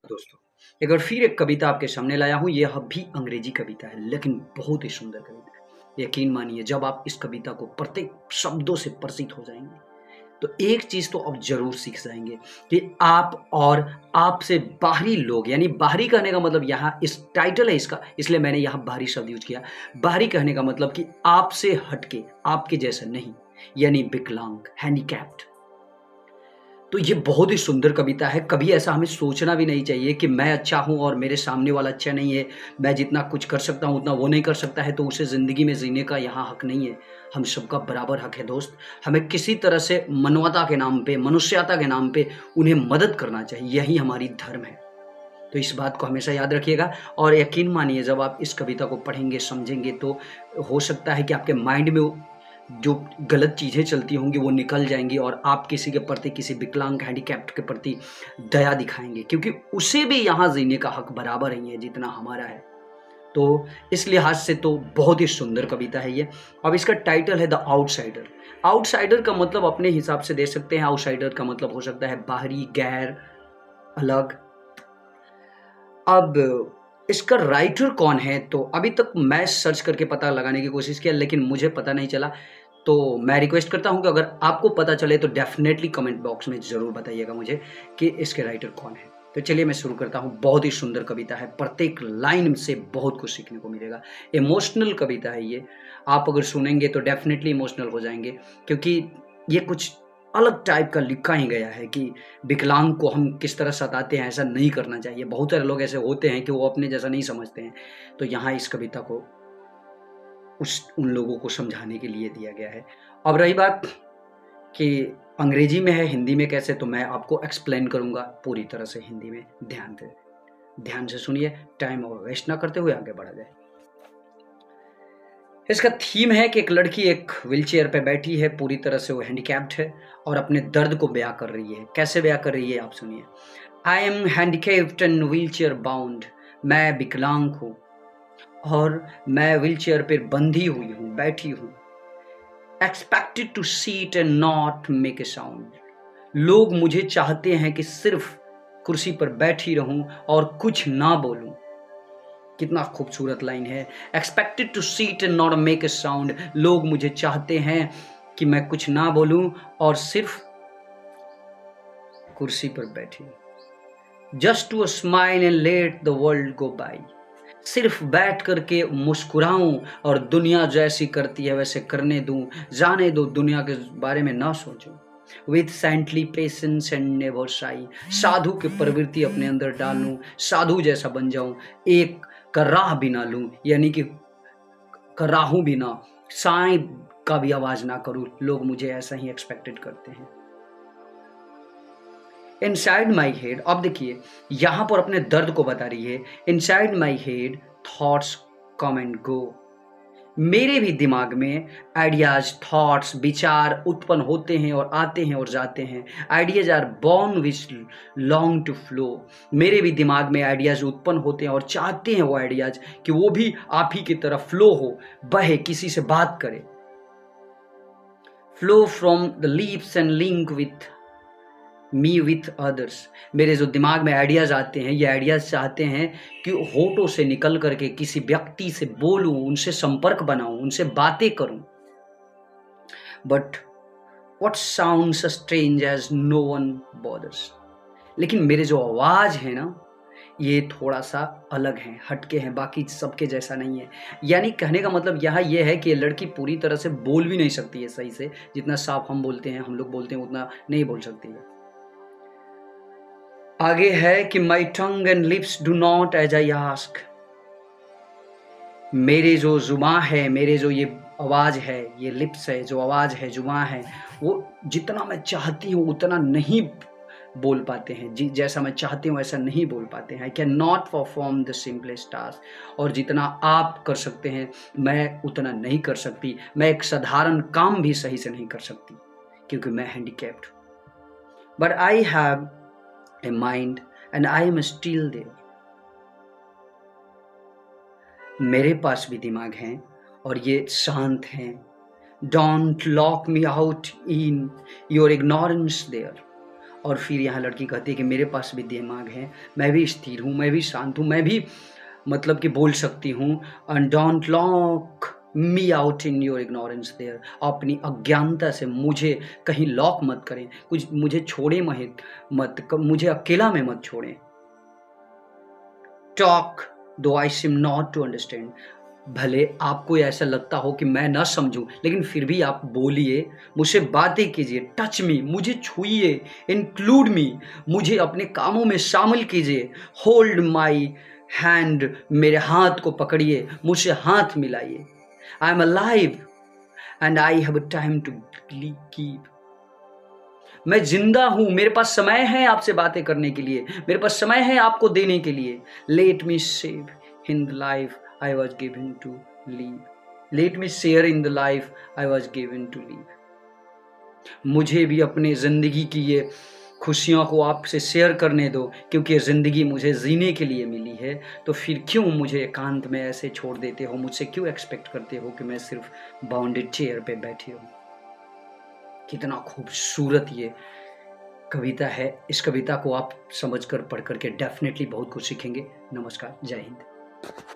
दोस्तों, एक बार फिर एक कविता आपके सामने लाया हूँ। यह भी अंग्रेजी कविता है, लेकिन बहुत ही सुंदर कविता है। यकीन मानिए, जब आप इस कविता को प्रत्येक शब्दों से परिचित हो जाएँगे, तो एक चीज़ तो आप ज़रूर सीख जाएँगे कि आप और आपसे बाहरी लोग, यानी बाहरी कहने का मतलब यहाँ इस टाइटल है इसका, इसलिए मैंने यहाँ बाहरी शब्द यूज़ किया। बाहरी कहने का मतलब कि आपसे हट के, आपके जैसा नहीं, यानी विकलांग, हैंडीकैप्ड। तो ये बहुत ही सुंदर कविता है। कभी ऐसा हमें सोचना भी नहीं चाहिए कि मैं अच्छा हूँ और मेरे सामने वाला अच्छा नहीं है। मैं जितना कुछ कर सकता हूँ उतना वो नहीं कर सकता है, तो उसे ज़िंदगी में जीने का यहाँ हक नहीं है। हम सबका बराबर हक है दोस्त। हमें किसी तरह से मानवता के नाम पे, मनुष्यता के नाम पे उन्हें मदद करना चाहिए। यही हमारी धर्म है। तो इस बात को हमेशा याद रखिएगा और यकीन मानिए, जब आप इस कविता को पढ़ेंगे, समझेंगे, तो हो सकता है कि आपके माइंड में जो गलत चीज़ें चलती होंगी वो निकल जाएँगी और आप किसी के प्रति, किसी विकलांग, हैंडीकैप्ड के प्रति दया दिखाएँगे, क्योंकि उसे भी यहाँ जीने का हक बराबर ही है जितना हमारा है। तो इस लिहाज से तो बहुत ही सुंदर कविता है ये। अब इसका टाइटल है द आउटसाइडर। आउटसाइडर का मतलब अपने हिसाब से दे सकते हैं। आउटसाइडर का मतलब हो सकता है बाहरी, गैर, अलग। अब इसका राइटर कौन है? तो अभी तक मैं सर्च करके पता लगाने की कोशिश किया, लेकिन मुझे पता नहीं चला। तो मैं रिक्वेस्ट करता हूँ कि अगर आपको पता चले तो डेफ़िनेटली कमेंट बॉक्स में ज़रूर बताइएगा मुझे कि इसके राइटर कौन है। तो चलिए मैं शुरू करता हूँ। बहुत ही सुंदर कविता है, प्रत्येक लाइन से बहुत कुछ सीखने को मिलेगा। इमोशनल कविता है ये। आप अगर सुनेंगे तो डेफ़िनेटली इमोशनल हो जाएँगे, क्योंकि ये कुछ अलग टाइप का लिखा ही गया है कि विकलांग को हम किस तरह सताते हैं, ऐसा नहीं करना चाहिए। बहुत सारे लोग ऐसे होते हैं कि वो अपने जैसा नहीं समझते हैं। तो यहाँ इस कविता को उन लोगों को समझाने के लिए दिया गया है। अब रही बात कि अंग्रेजी में है, हिंदी में कैसे, तो मैं आपको एक्सप्लेन करूँगा पूरी तरह से हिंदी में। ध्यान से सुनिए, टाइम और वेस्ट ना करते हुए आगे बढ़ा जाए। इसका थीम है कि एक लड़की एक व्हीलचेयर पे बैठी है, पूरी तरह से वो हैंडीकैप्ड है और अपने दर्द को बयाँ कर रही है। कैसे बयाँ कर रही है आप सुनिए। I am handicapped and wheelchair bound. मैं विकलांग हूँ और मैं व्हीलचेयर पे बंधी हुई हूँ, बैठी हूँ। Expected to sit and not make a sound. लोग मुझे चाहते हैं कि सिर्फ कुर्सी पर बैठी रहूं और कुछ ना बोलूं। कितना खूबसूरत लाइन है। Expected to sit and not make a sound. लोग मुझे चाहते हैं कि मैं कुछ ना बोलूं और सिर्फ कुर्सी पर बैठी। Just to smile and let the world go by. सिर्फ बैठ करके मुस्कुराऊं और दुनिया जैसी करती है वैसे करने दूं। जाने दो, दुनिया के बारे में ना सोचूं। With saintly patience and never शाई। साधु की प्रवृत्ति अपने अंदर डालूं, साधु जैसा बन जाऊं। एक कराह भी ना लूं, यानी कि कराहूं भी ना, साई का भी आवाज ना करूं। लोग मुझे ऐसा ही एक्सपेक्टेड करते हैं। इनसाइड माई हेड, अब देखिए यहां पर अपने दर्द को बता रही है। Inside my head thoughts come and go. मेरे भी दिमाग में आइडियाज, थॉट्स, विचार उत्पन्न होते हैं और आते हैं और जाते हैं। Ideas are born which long to flow. मेरे भी दिमाग में आइडियाज उत्पन्न होते हैं और चाहते हैं वो आइडियाज कि वो भी आप ही की तरह फ्लो हो, बहे, किसी से बात करे। Flow from the lips and link with me with others. मेरे जो दिमाग में आइडियाज़ आते हैं, ये आइडियाज़ चाहते हैं कि होठों से निकल करके किसी व्यक्ति से बोलूं, उनसे संपर्क बनाऊं, उनसे बातें करूं। But what sounds strange as no one bothers. लेकिन मेरे जो आवाज़ है ना, ये थोड़ा सा अलग है, हटके हैं, बाकी सबके जैसा नहीं है। यानी कहने का मतलब यहाँ ये है कि ये लड़की पूरी तरह से बोल भी नहीं सकती है सही से। जितना साफ हम बोलते हैं, हम लोग बोलते हैं, उतना नहीं बोल सकती है। आगे है कि my tongue and lips do not as I ask. मेरे जो जुबां है, मेरे जो ये आवाज़ है, ये लिप्स है, जो आवाज़ है, जुबां है, वो जितना मैं चाहती हूँ उतना नहीं बोल पाते हैं। जैसा मैं चाहती हूँ ऐसा नहीं बोल पाते हैं। I can not perform the simplest task. और जितना आप कर सकते हैं मैं उतना नहीं कर सकती। मैं एक साधारण काम भी सही से नहीं कर सकती, क्योंकि मैं हैंडीकैप्ड हूँ। But I have a mind and I am still there। मेरे पास भी दिमाग है और ये शांत हैं। Don't lock me out in your ignorance there। और फिर यहाँ लड़की कहती है कि मेरे पास भी दिमाग है, मैं भी स्थिर हूँ, मैं भी शांत हूँ, मैं भी मतलब कि बोल सकती हूँ। And don't lock me out in your ignorance there. अपनी अज्ञानता से मुझे कहीं लॉक मत करें, कुछ मुझे छोड़े मुझे अकेला में मत छोड़ें। टॉक दो आई सिम नॉट टू अंडरस्टैंड। भले आपको ऐसा लगता हो कि मैं ना समझूं, लेकिन फिर भी आप बोलिए, मुझसे बातें कीजिए, टच मी, मुझे छुइए, इंक्लूड मी, मुझे अपने कामों में शामिल कीजिए, होल्ड माई हैंड, मेरे हाथ को पकड़िए, मुझसे हाथ मिलाइए। I am alive and I have time to keep. मैं जिंदा हूं, मेरे पास समय है आपसे बातें करने के लिए, मेरे पास समय है आपको देने के लिए। Let me save in the life I was given to live. Let me share in the life I was given to live. मुझे भी अपने जिंदगी की ये खुशियों को आपसे शेयर करने दो, क्योंकि ये ज़िंदगी मुझे जीने के लिए मिली है। तो फिर क्यों मुझे एकांत में ऐसे छोड़ देते हो, मुझसे क्यों एक्सपेक्ट करते हो कि मैं सिर्फ बाउंडेड चेयर पे बैठी रहूं। कितना खूबसूरत ये कविता है। इस कविता को आप समझकर पढ़ करके डेफिनेटली बहुत कुछ सीखेंगे। नमस्कार, जय हिंद।